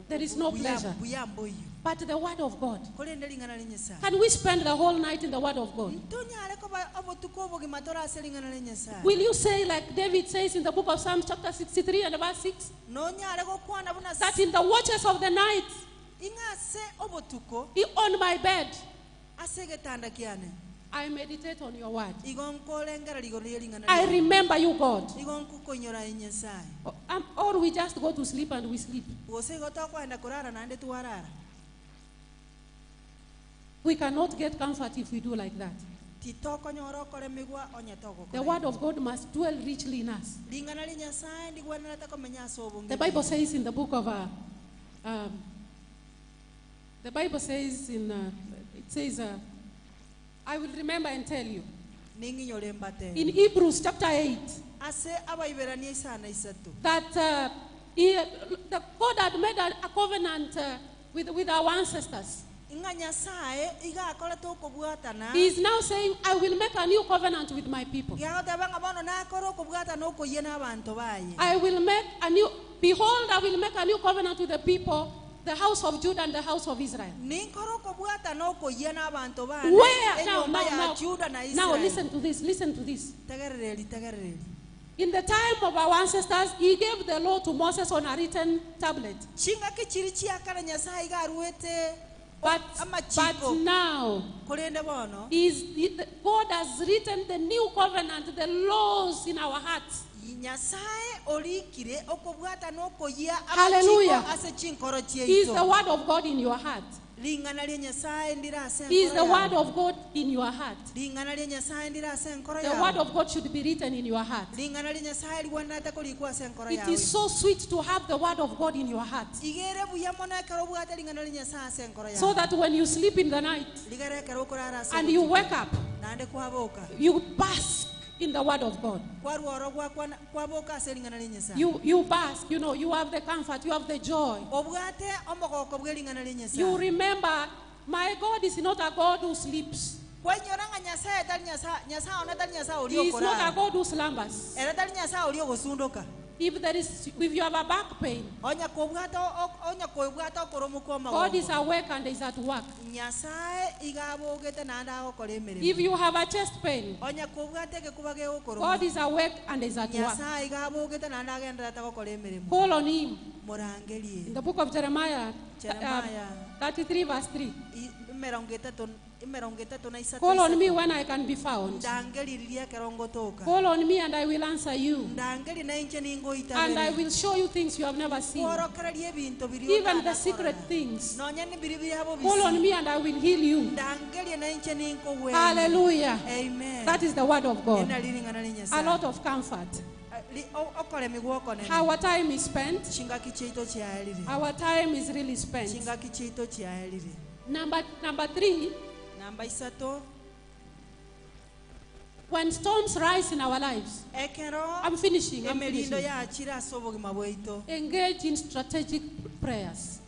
There is no pleasure. Buyamboyo. But the word of God. Kolende lingana lya Nyasaye. Can we spend the whole night in the word of God? Ntonyale ko abotukobo gematora ase lingana lya Nyasaye. Will you say like David says in the book of Psalms chapter 63 and verse 6? Nonyale ko kwana buna That in the watches of the night, ingase obotuko on my bed, ase getanda kiane. I meditate on your word. Igonkolengera ligoro lingana. I remember you, God. Igonkukonyora Nyasaye. Or we just go to sleep and we sleep. Wose gotokwenda kurara nande tuwarara. We cannot get comfort if we do like that. Titoko nyoro kole migwa onyatoko. The word of God must dwell richly in us. Lingana lya Nyasaye ndigwanira takomenya sobonge. The Bible says in the book of the Bible says it says I will remember and tell you. In Hebrews chapter 8, that God had made a covenant with our ancestors. He is now saying, I will make a new covenant with my people. I will make a new, behold, I will make a new covenant with the people, the house of Judah and the house of Israel. Where? Now listen to this, listen to this. In the time of our ancestors, He gave the law to Moses on a written tablet. But now, God has written the new covenant, the laws in our hearts. Hallelujah. He is the word of God in your heart. He is the word of God in your heart. The word of God should be written in your heart. It is so sweet to have the word of God in your heart. So that when you sleep in the night and you wake up, you bask in the word of God. You bask, you know, you have the comfort, you have the joy. You remember, my God is not a God who sleeps. He is not a God who slumbers. If you have a back pain, God is awake and is at work. If you have a chest pain, God is awake and is at work. Call on Him. In the book of Jeremiah 33 verse 3. Call on me when I can be found. Call on me and I will answer you. And I will show you things you have never seen. Even the secret things. Call on me and I will heal you. Hallelujah. Amen. That is the word of God. A lot of comfort. Our time is spent. Our time is really spent. Number 3. When storms rise in our lives, I'm finishing. Engage in strategic prayers.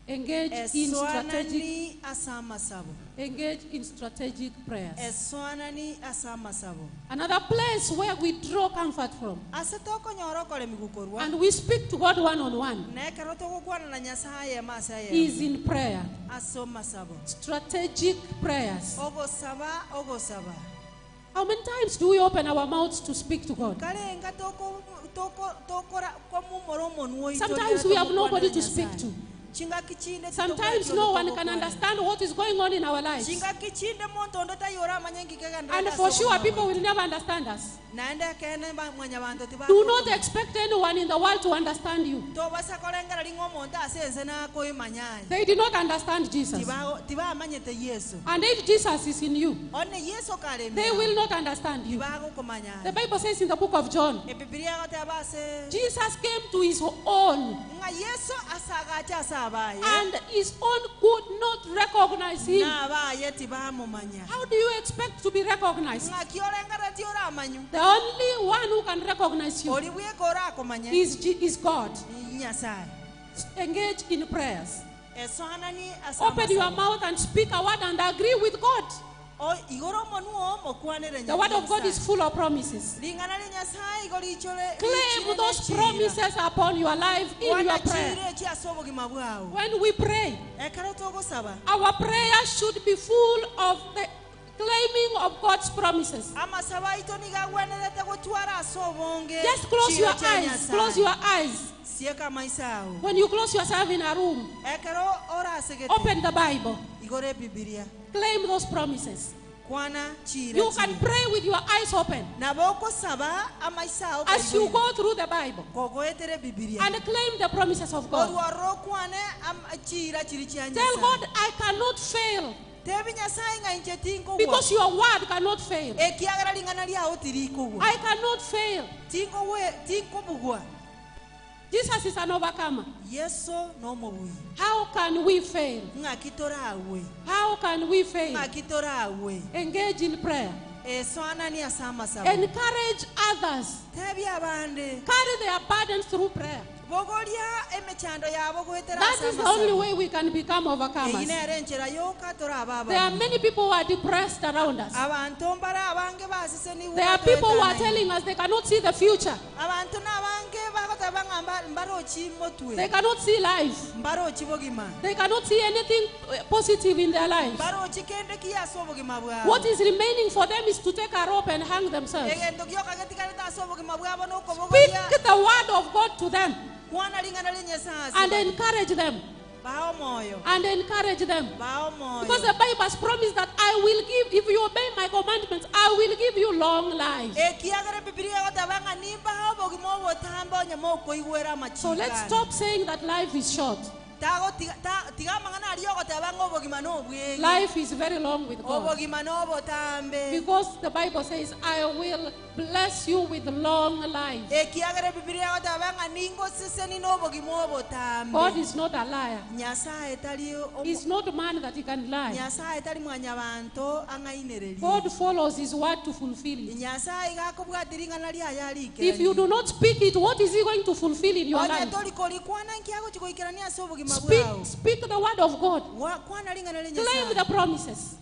Engage in Eswanani asamasabo. engage in strategic prayers. Eswanani asamasabo. Another place where we draw comfort from. Asetoko nyoro kole migukorwa. And we speak to God one-on-one Ne karotoko kwana na Nyasaye masaya. is in prayer. Asomasabo. Strategic prayers. Ogo saba. How many times do we open our mouths to speak to God? Sometimes we have nobody to speak to. Sometimes no one can understand what is going on in our lives. And for sure, people will never understand us. Do not expect anyone in the world to understand you. They did not understand Jesus. And if Jesus is in you, they will not understand you. The Bible says in the book of John, Jesus came to his own, and his own could not recognize him. How do you expect to be recognized? The only one who can recognize you is God. Engage in prayers. Open your mouth and speak a word and agree with God. The word of God is full of promises. Claim those promises upon your life in your prayer. When we pray, our prayer should be full of the claiming of God's promises. Just close your eyes. Close your eyes. When you close yourself in a room, open the Bible. Claim those promises. You can pray with your eyes open as you go through the Bible and claim the promises of God. Tell God, I cannot fail, because your word cannot fail. I cannot fail. Jesus is an overcomer. How can we fail? How can we fail? Engage in prayer. Encourage others. Carry their burdens through prayer. That is the only way we can become overcomers. There are many people who are depressed around us. There are people who are telling us they cannot see the future. They cannot see life. They cannot see anything positive in their lives. What is remaining for them is to take a rope and hang themselves. Speak the word of God to them and encourage them. And encourage them. Because the Bible has promised that I will give, if you obey my commandments, I will give you long life. So let's stop saying that life is short. Life is very long with God. Because the Bible says, I will bless you with long life. God is not a liar. He's not a man that he can lie. God follows his word to fulfill it. If you do not speak it, what is he going to fulfill in your life? Speak the word of God. Claim the promises.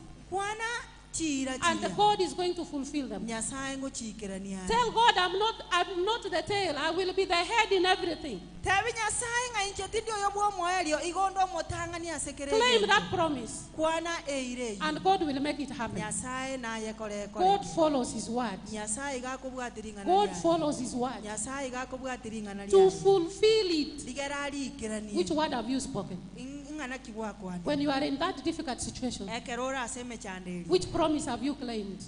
And God is going to fulfill them. Tell God, I'm not the tail. I will be the head in everything. Claim that promise. And God will make it happen. God follows his word. God follows his word to fulfill it. Which word have you spoken? When you are in that difficult situation, which promise have you claimed?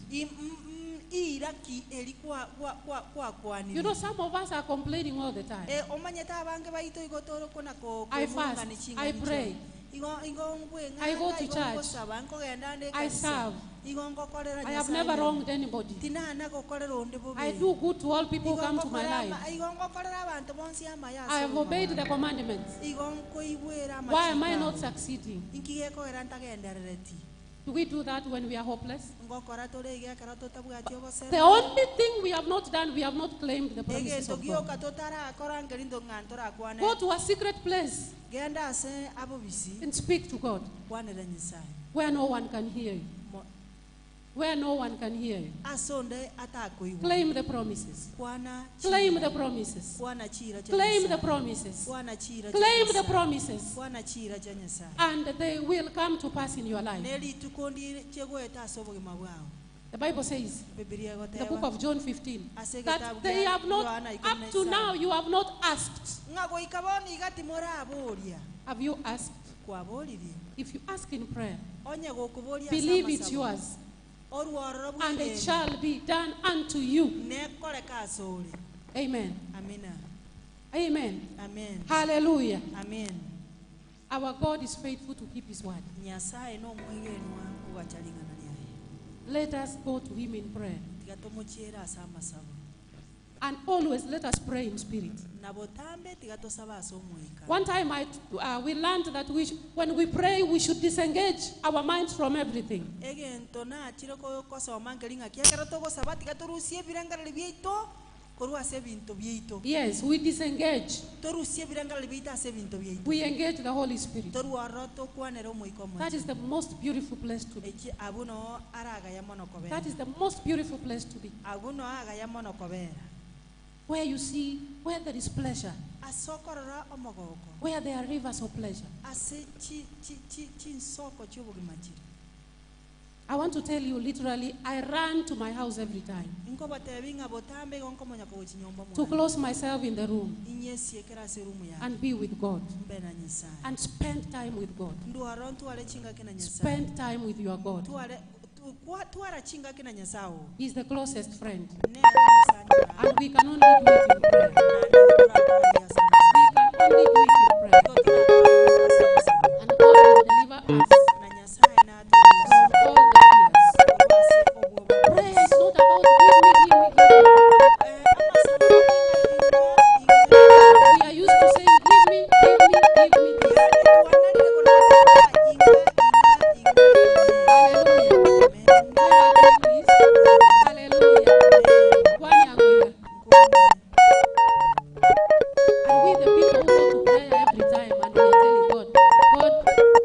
You know, some of us are complaining all the time. I fast, I pray, I go to church, I serve, I have never wronged anybody, I do good to all people who come to my life, I have obeyed the commandments. Why am I not succeeding? Do we do that when we are hopeless? ngokora turi igekera tutabwati ogosera The only thing we have not done, we have not claimed the promises egento of God. gioka tutarakora ngerindo ng'antora kwane Go to a secret place genda ase abobisi and speak to God kwanera nyasaye where no one can hear you. Mo- Where no one can hear you. asonde atakoiwa Claim the promises. kwana Claim chira. the promises. kwana chira cha Claim the Nyasaye. promises. kwana chira cha Claim the Nyasaye. promises. kwana chira cha nyasaye And they will come to pass in your life. neri tukondi chegweta ase obogima bwao The Bible says, bibilia in the book egoteba of John 15, Ase that gitabu they kia have not, Yohana up to 15. now, you have not asked. ng'ago ikaboni igati moraboria Have you asked? kwaboririe If you ask in prayer, onye gokuboria believe it's yours, oruororo and it bw'igeni shall be done unto you. nekoreka asore Amen. amina Amen. amen Hallelujah. amen Our God is faithful to keep his word. nyasaye n'omwegenwa ogachalingana lyaye Let us go to him in prayer. tigatumuchiera ase amasabo And always let us pray in spirit. nabotambe tigatosaba ase omwika One time we learned that when we pray, we should disengage our minds from everything. egento nachire kosoma ngeri ng'aki ekero togosaba tigatorusie ebirengereri biaito korwa ase ebinto biaito Yes, we disengage. torusie ebirengereri biaito ase ebinto biaito We engage the Holy Spirit. torwarora tokwanera omwika That is omoche the most beautiful place to be. eki abuno aragaya mono kobera That is the most beautiful place to be. abuno agaya mono kobera Where you see, where there is pleasure, asokorora omogoko where there are rivers of pleasure. ase chinsoko chiobogima chiri I want to tell you literally, I run to my house every time nkobatebi ng'a botambe igo nkomonya kogochinyomba to mwana close myself in the room inyesiekera ase rumu yawe and be with God mbe na nyasaye and spend time with God. ndwaro ntware chingaki na nyasaye Spend time with your God. twara chingaki na nyasaye He's the closest friend. ne ari musanyira And we can only do it in prayer. nande turakoreria sana We can only do it in prayer. igo turakoreria sana And God will deliver us na nyasaye naturusi from all the fears. korwase obwoba Prayer is not about give me, give me, give me. amasaba We are used to saying give me, give me, give me. yane twanalire konataka inga Hallelujah. amen Go back to it, please. Hallelujah. One yangoya. And we the people who go to prayer every time and we are telling God, God,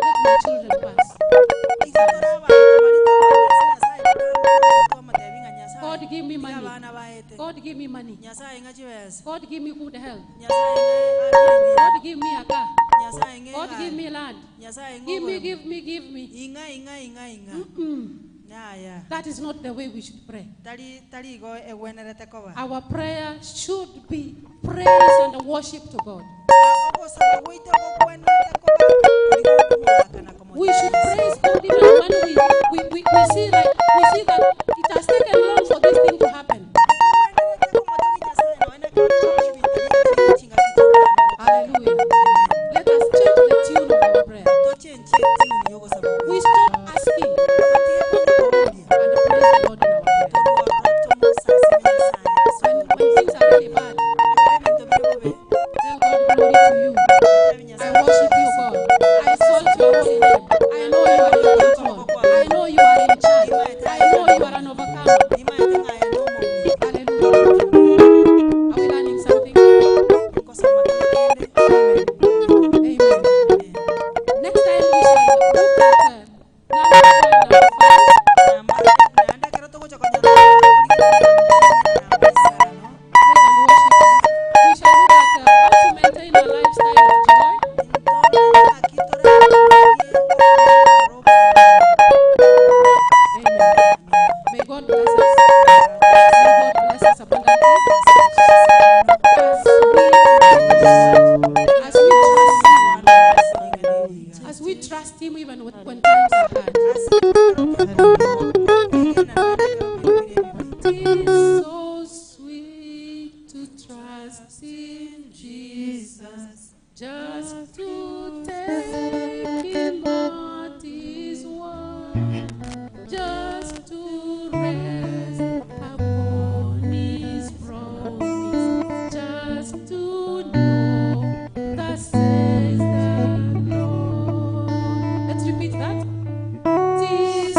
let my children pass. God give me money. God give me money. God give me good health. God give me a car. God give me land. Give me, give me, give me. That is not the way we should pray. Our prayer should be praise and worship to God. We should praise God even when we see that it has taken long for this thing to happen. Hallelujah. Let us change the tune of our prayer. We stop asking and praise the Lord in our prayer. When things are really bad, tell God glory to you. I worship you, God. I exalt your holy name. I know you are in control. I know you are in charge. I know you are an overcomer. Hallelujah. Are we learning something? Amen. Amen. Next time we shall look at number 4 and number 5. Praise and worship. We shall look at how to maintain a lifestyle of joy. Amen. May God bless us. May God bless us abundantly. As we trust Him even when times are hard. It is so sweet to trust in Jesus, just to take Him at His word, just to rest upon His promise, just to know that says the Lord. Let's repeat that. It is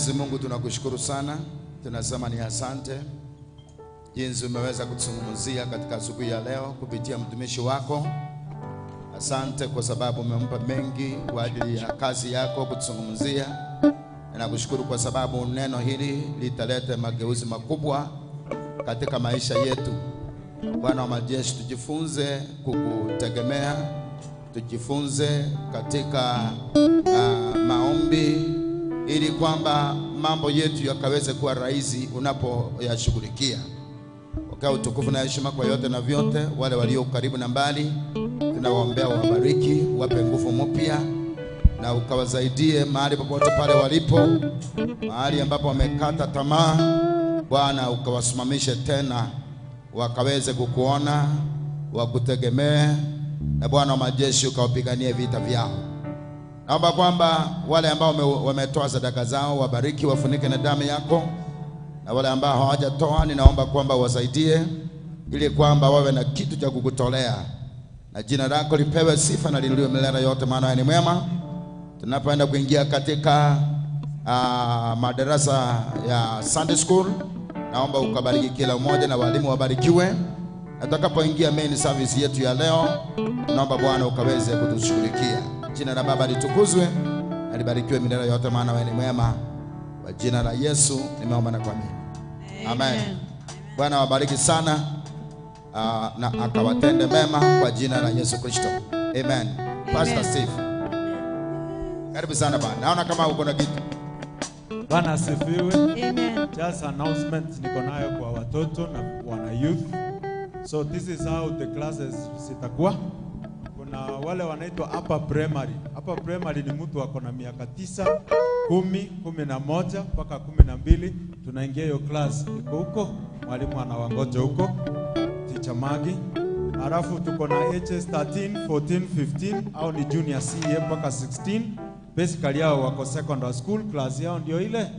Mwenyezi Mungu tunakushukuru sana. Tunasema ni asante jinsi umeweza kutuzungumzia katika asubuhi ya leo kupitia mtumishi wako. Asante kwa sababu umempa mengi kwa ajili ya kazi yako kutuzungumzia. Nakushukuru kwa sababu neno hili litaleta mageuzi makubwa katika maisha yetu. Bwana wa majeshi, tujifunze kukutegemea, tujifunze katika maombi ili kwamba mambo yetu yakaweze kuwa rahisi unapoyashughulikia. Kwa utukufu na heshima kwa yote na vyote, wale walio karibu na mbali tunawaombea wabariki, wape nguvu mpya na ukawasaidie mahali popote pale walipo, mahali ambapo wamekata tamaa. Bwana ukawasimamishe tena wakaweze kukuona, wakutegemee, na Bwana wa majeshi ukawapiganie vita vyao. Naomba kwamba wale ambao wametoa sadaka zao wabariki, wafunike na damu yako, na wale ambao hawajatoa ninaomba kwamba wasaidie ili kwamba wawe na kitu cha kukutolea, na jina lako lipewe sifa na linuliwe milele yote, maana ni mwema. Tunapoenda kuingia katika madarasa ya Sunday school, naomba ukabariki kila mmoja na walimu wabarikiwe. Tutakapoingia main service yetu ya leo, naomba Bwana ukaweze kutushughulikia. Jina la Baba litukuzwe na libarikiwe milele yote, maana wewe ni mwema. Kwa jina la Yesu nimeomba na kuamini. Amen. Bwana wabariki sana na akawatende mema kwa jina la Yesu Kristo. Amen. Pastor Steve. Karibu sana bwana. Naona kama uko na kitu. Bwana asifiwe. Amen. Just announcement niko nayo kwa watoto na wana youth. So this is how the classes zitakuwa. Kuna wale wanaitwa upper primary. Upper primary ni mtu ako na miaka 9, 10, 11 mpaka 12. Tunaingia hiyo class iko huko. Mwalimu anawangoja huko. Teacher Magi. Alafu tuko na HS 13, 14, 15 au ni junior CA mpaka 16. Basically hao wako secondary school, class yao ndio ile.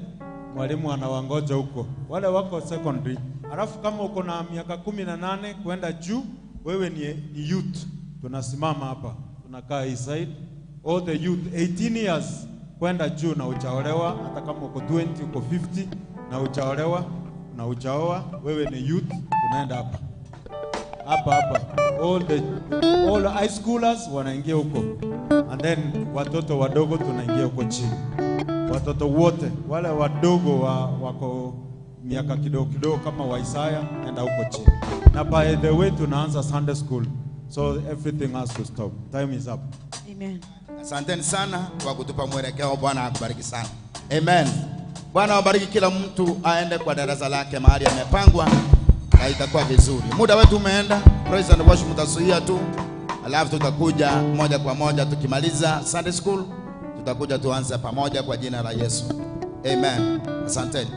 Mwalimu anawangoja huko. Wale wako secondary. Alafu kama uko na miaka 18 kwenda juu, wewe ni youth. Tunasimama hapa. Tunakaa hii side. All the youth 18 years kwenda juu na uchaolewa, hata kama uko 20, uko 50 na uchaolewa na uchaoa, wewe ni youth, tunaenda hapa. Hapa. All high schoolers wanaingia huko. And then watoto wadogo tunaingia huko chini. Watoto wote wale wadogo wako miaka kidogo kama wa Isaya, enda huko chini. Na by the way tunaanza Sunday school. So everything has to stop. Time is up. Amen. Asanteni sana kwa kutupa mwelekeo. Bwana akubariki sana. Amen. Bwana wabariki kila mtu aende kwa darasa lake mahali amepangwa, na itakuwa vizuri. Muda wetu umeenda. Praise and worship mtasuia tu. Alafu tutakuja moja kwa moja tukimaliza Sunday school, tutakuja tuanze pamoja kwa jina la Yesu. Amen. Asanteni.